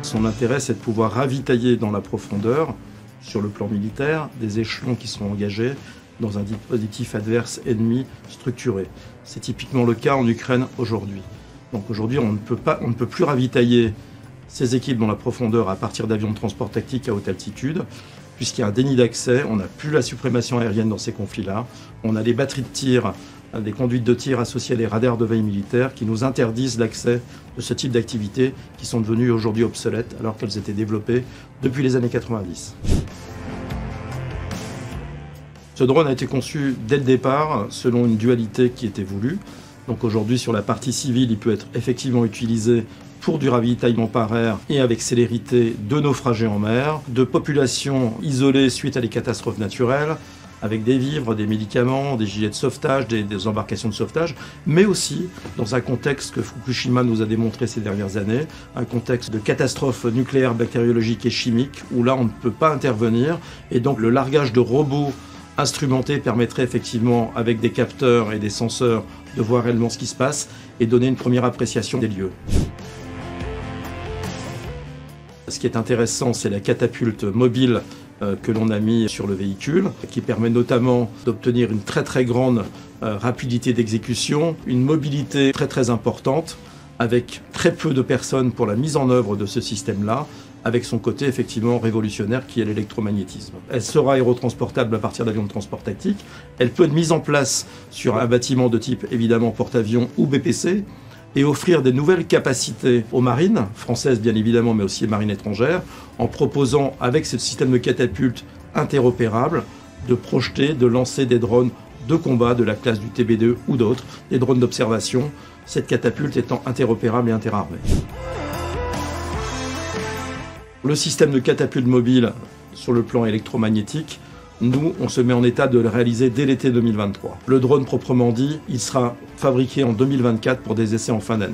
Son intérêt, c'est de pouvoir ravitailler dans la profondeur, sur le plan militaire, des échelons qui sont engagés dans un dispositif adverse ennemi structuré. C'est typiquement le cas en Ukraine aujourd'hui. Donc aujourd'hui, on ne peut plus ravitailler ces équipes dans la profondeur à partir d'avions de transport tactique à haute altitude, puisqu'il y a un déni d'accès, on n'a plus la suprématie aérienne dans ces conflits-là, on a des batteries de tir, des conduites de tir associées à des radars de veille militaire qui nous interdisent l'accès de ce type d'activités qui sont devenues aujourd'hui obsolètes alors qu'elles étaient développées depuis les années 90. Ce drone a été conçu dès le départ selon une dualité qui était voulue. Donc aujourd'hui, sur la partie civile, il peut être effectivement utilisé pour du ravitaillement par air et avec célérité de naufragés en mer, de populations isolées suite à des catastrophes naturelles, avec des vivres, des médicaments, des gilets de sauvetage, des embarcations de sauvetage, mais aussi dans un contexte que Fukushima nous a démontré ces dernières années, un contexte de catastrophe nucléaire, bactériologique et chimique, où là on ne peut pas intervenir, et donc le largage de robots instrumentés permettrait effectivement, avec des capteurs et des senseurs, de voir réellement ce qui se passe et donner une première appréciation des lieux. Ce qui est intéressant, c'est la catapulte mobile que l'on a mis sur le véhicule, qui permet notamment d'obtenir une très grande rapidité d'exécution, une mobilité très importante, avec très peu de personnes pour la mise en œuvre de ce système-là, avec son côté effectivement révolutionnaire qui est l'électromagnétisme. Elle sera aérotransportable à partir d'avions de transport tactique. Elle peut être mise en place sur un bâtiment de type évidemment porte-avions ou BPC et offrir des nouvelles capacités aux marines, françaises bien évidemment, mais aussi aux marines étrangères, en proposant avec ce système de catapulte interopérable de projeter, de lancer des drones de combat de la classe du TB2 ou d'autres, des drones d'observation, cette catapulte étant interopérable et interarmée. Le système de catapulte mobile sur le plan électromagnétique, nous, on se met en état de le réaliser dès l'été 2023. Le drone proprement dit, il sera fabriqué en 2024 pour des essais en fin d'année.